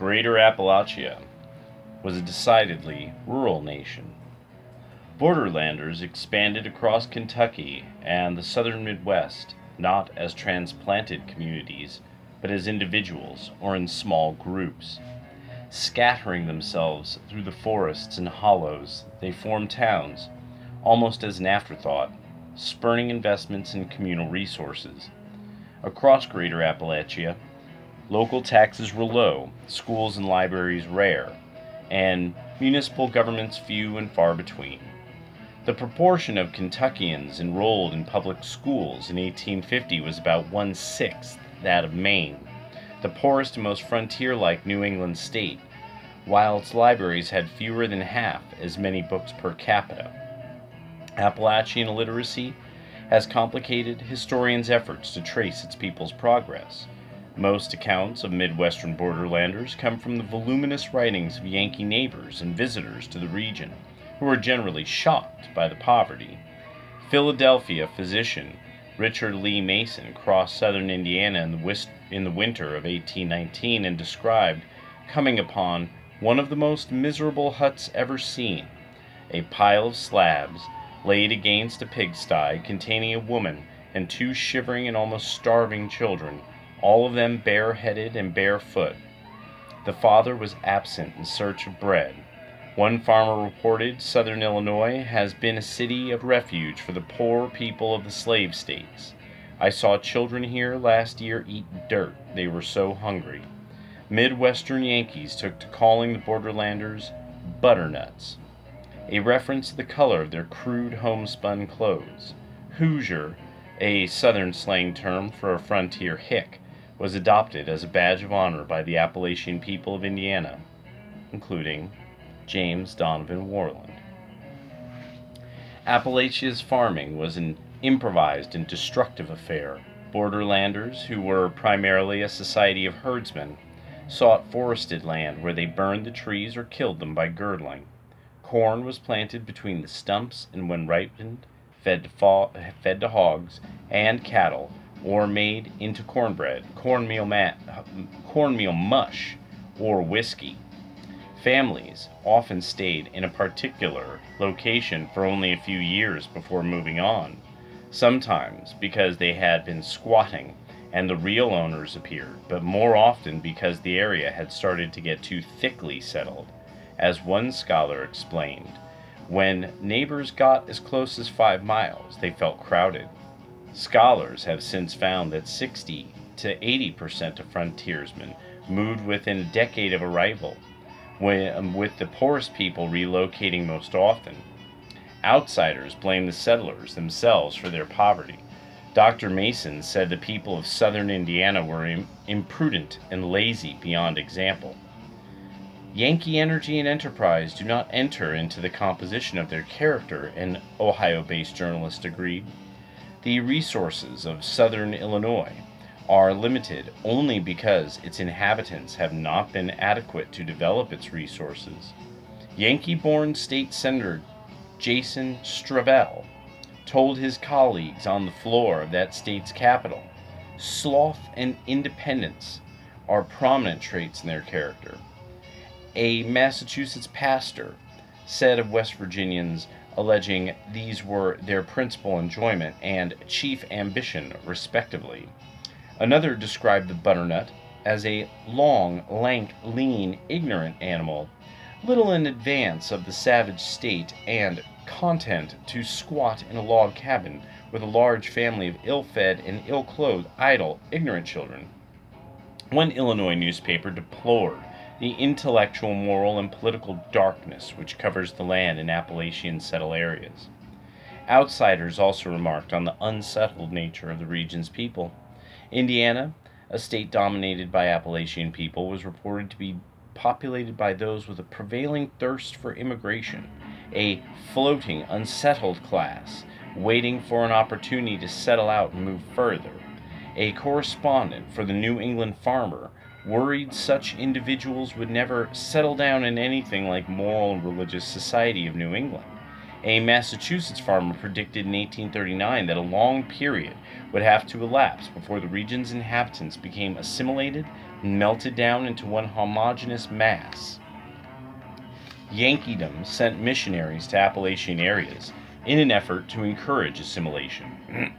Greater Appalachia was a decidedly rural nation. Borderlanders expanded across Kentucky and the southern Midwest, not as transplanted communities, but as individuals or in small groups. Scattering themselves through the forests and hollows, they formed towns, almost as an afterthought, spurning investments in communal resources. Across Greater Appalachia, local taxes were low, schools and libraries rare, and municipal governments few and far between. The proportion of Kentuckians enrolled in public schools in 1850 was about one-sixth that of Maine, the poorest and most frontier-like New England state, while its libraries had fewer than half as many books per capita. Appalachian illiteracy has complicated historians' efforts to trace its people's progress. Most accounts of Midwestern borderlanders come from the voluminous writings of Yankee neighbors and visitors to the region, who were generally shocked by the poverty. Philadelphia physician Richard Lee Mason crossed southern Indiana in the winter of 1819 and described coming upon one of the most miserable huts ever seen, a pile of slabs laid against a pigsty containing a woman and two shivering and almost starving children, all of them bareheaded and barefoot. The father was absent in search of bread. One farmer reported southern Illinois has been a city of refuge for the poor people of the slave states. I saw children here last year eat dirt, they were so hungry. Midwestern Yankees took to calling the borderlanders butternuts, a reference to the color of their crude homespun clothes. Hoosier, a southern slang term for a frontier hick, was adopted as a badge of honor by the Appalachian people of Indiana, including James Donovan Warland. Appalachia's farming was an improvised and destructive affair. Borderlanders, who were primarily a society of herdsmen, sought forested land where they burned the trees or killed them by girdling. Corn was planted between the stumps and when ripened, fed to hogs and cattle, or made into cornbread, cornmeal mush, or whiskey. Families often stayed in a particular location for only a few years before moving on, sometimes because they had been squatting and the real owners appeared, but more often because the area had started to get too thickly settled. As one scholar explained, when neighbors got as close as 5 miles, they felt crowded. Scholars have since found that 60 to 80% of frontiersmen moved within a decade of arrival, with the poorest people relocating most often. Outsiders blame the settlers themselves for their poverty. Dr. Mason said the people of southern Indiana were imprudent and lazy beyond example. Yankee energy and enterprise do not enter into the composition of their character, an Ohio-based journalist agreed. The resources of southern Illinois are limited only because its inhabitants have not been adequate to develop its resources. Yankee-born state senator Jason Stravell told his colleagues on the floor of that state's capital, sloth and independence are prominent traits in their character. A Massachusetts pastor said of West Virginians, alleging these were their principal enjoyment and chief ambition, respectively. Another described the butternut as a long, lank, lean, ignorant animal, little in advance of the savage state and content to squat in a log cabin with a large family of ill-fed and ill-clothed, idle, ignorant children. One Illinois newspaper deplored the intellectual, moral, and political darkness which covers the land in Appalachian settled areas. Outsiders also remarked on the unsettled nature of the region's people. Indiana, a state dominated by Appalachian people, was reported to be populated by those with a prevailing thirst for immigration, a floating, unsettled class, waiting for an opportunity to settle out and move further. A correspondent for the New England Farmer worried such individuals would never settle down in anything like moral and religious society of New England. A Massachusetts farmer predicted in 1839 that a long period would have to elapse before the region's inhabitants became assimilated and melted down into one homogeneous mass. Yankeedom sent missionaries to Appalachian areas in an effort to encourage assimilation.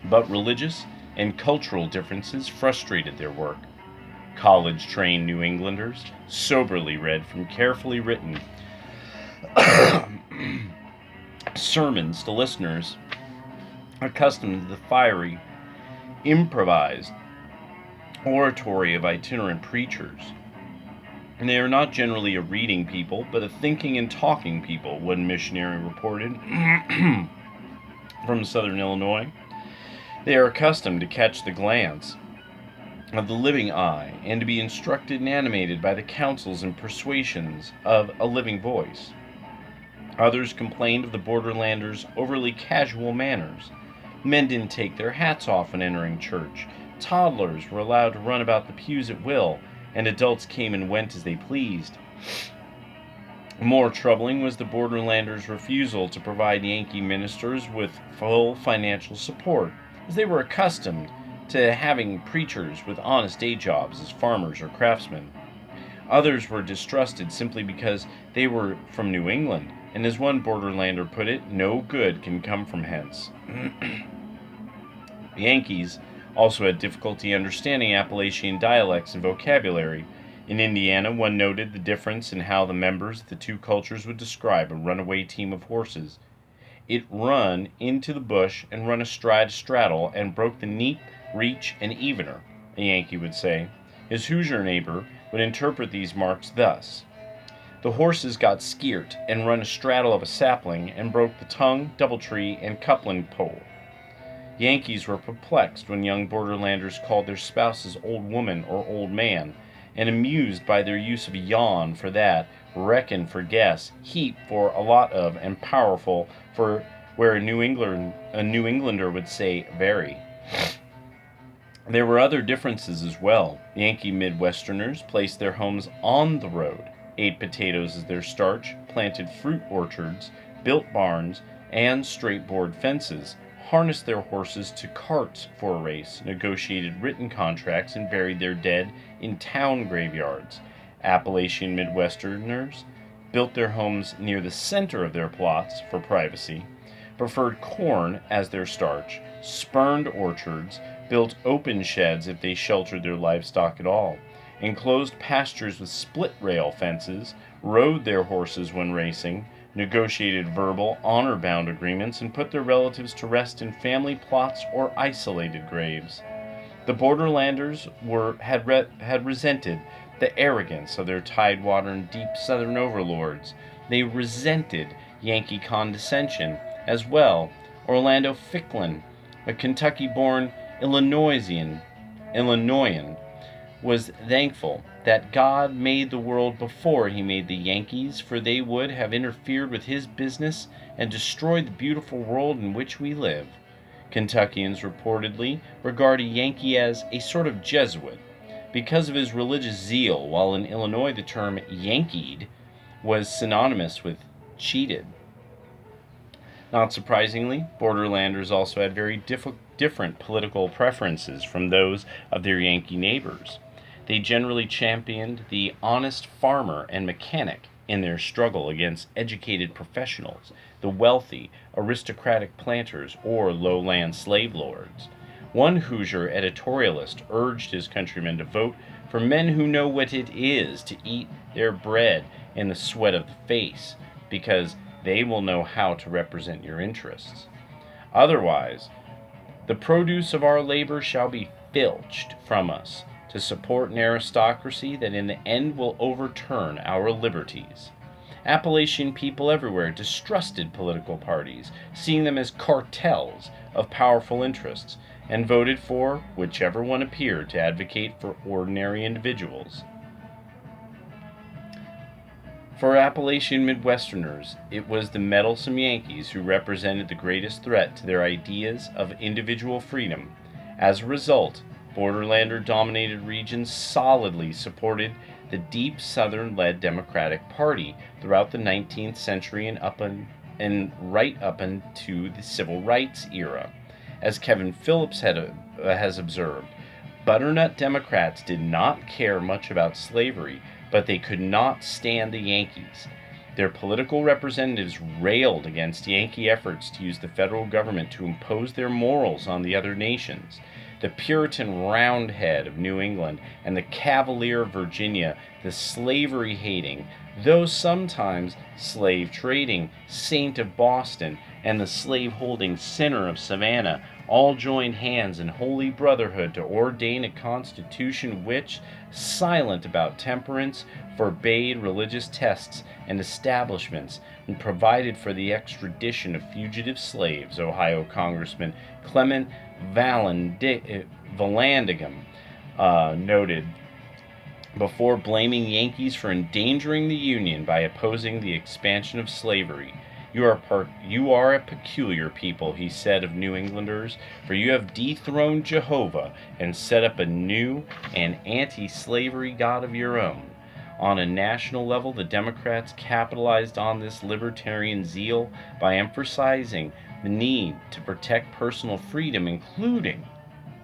But religious and cultural differences frustrated their work. College-trained New Englanders soberly read from carefully written sermons to listeners accustomed to the fiery, improvised oratory of itinerant preachers. And they are not generally a reading people, but a thinking and talking people, one missionary reported from southern Illinois. They are accustomed to catch the glance of the living eye and to be instructed and animated by the counsels and persuasions of a living voice. Others complained of the borderlanders' overly casual manners. Men didn't take their hats off when entering church. Toddlers were allowed to run about the pews at will, and adults came and went as they pleased. More troubling was the borderlanders' refusal to provide Yankee ministers with full financial support, as they were accustomed to having preachers with honest day jobs as farmers or craftsmen. Others were distrusted simply because they were from New England, and as one borderlander put it, no good can come from hence. The Yankees also had difficulty understanding Appalachian dialects and vocabulary. In Indiana, one noted the difference in how the members of the two cultures would describe a runaway team of horses. It run into the bush and run astride a straddle and broke the neap, reach, and evener, a Yankee would say. His Hoosier neighbor would interpret these marks thus: the horses got skeert and run astraddle of a sapling and broke the tongue, doubletree, and coupling pole. Yankees were perplexed when young borderlanders called their spouses old woman or old man, and amused by their use of yawn for that, reckon for guess, heap for a lot of, and powerful for where a New Englander would say very. There were other differences as well. Yankee Midwesterners placed their homes on the road, ate potatoes as their starch, planted fruit orchards, built barns and straight-board fences, harnessed their horses to carts for a race, negotiated written contracts, and buried their dead in town graveyards. Appalachian Midwesterners built their homes near the center of their plots for privacy, preferred corn as their starch, spurned orchards, built open sheds if they sheltered their livestock at all, enclosed pastures with split-rail fences, rode their horses when racing, negotiated verbal, honor-bound agreements, and put their relatives to rest in family plots or isolated graves. The borderlanders had resented the arrogance of their tidewater and deep southern overlords. They resented Yankee condescension as well. Orlando Ficklin, a Kentucky-born Illinoisan, was thankful that God made the world before he made the Yankees, for they would have interfered with his business and destroyed the beautiful world in which we live. Kentuckians reportedly regard a Yankee as a sort of Jesuit because of his religious zeal, while in Illinois the term Yankeed was synonymous with cheated. Not surprisingly, borderlanders also had very different political preferences from those of their Yankee neighbors. They generally championed the honest farmer and mechanic in their struggle against educated professionals, the wealthy, aristocratic planters, or lowland slave lords. One Hoosier editorialist urged his countrymen to vote for men who know what it is to eat their bread in the sweat of the face, because they will know how to represent your interests. Otherwise, the produce of our labor shall be filched from us to support an aristocracy that in the end will overturn our liberties. Appalachian people everywhere distrusted political parties, seeing them as cartels of powerful interests, and voted for whichever one appeared to advocate for ordinary individuals. For Appalachian Midwesterners, it was the meddlesome Yankees who represented the greatest threat to their ideas of individual freedom. As a result, borderlander-dominated regions solidly supported the deep Southern-led Democratic Party throughout the 19th century and up and right up into the civil rights era. As Kevin Phillips has observed, butternut Democrats did not care much about slavery, but they could not stand the Yankees. Their political representatives railed against Yankee efforts to use the federal government to impose their morals on the other nations. The Puritan Roundhead of New England and the Cavalier of Virginia, the slavery-hating, though sometimes slave-trading Saint of Boston, and the slave-holding Sinner of Savannah all joined hands in holy brotherhood to ordain a constitution which, silent about temperance, forbade religious tests and establishments, and provided for the extradition of fugitive slaves. Ohio Congressman Clement Vallandigham noted before blaming Yankees for endangering the Union by opposing the expansion of slavery. You are a peculiar people, he said of New Englanders, for you have dethroned Jehovah and set up a new and anti-slavery God of your own. On a national level, the Democrats capitalized on this libertarian zeal by emphasizing the need to protect personal freedom, including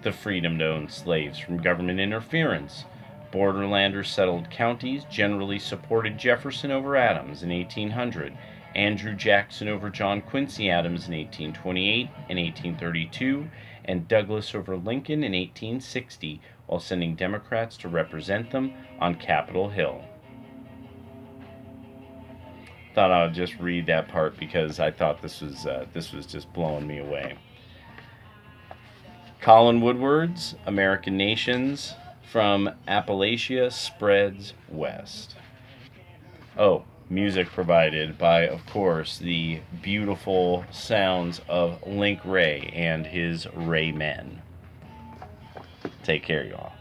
the freedom to own slaves from government interference. Borderlanders settled counties generally supported Jefferson over Adams in 1800, Andrew Jackson over John Quincy Adams in 1828 and 1832, and Douglas over Lincoln in 1860, while sending Democrats to represent them on Capitol Hill. Thought I would just read that part because I thought this was just blowing me away. Colin Woodward's American Nations from Appalachia Spreads West. Oh, music provided by, of course, the beautiful sounds of Link Ray and his Ray Men. Take care, y'all.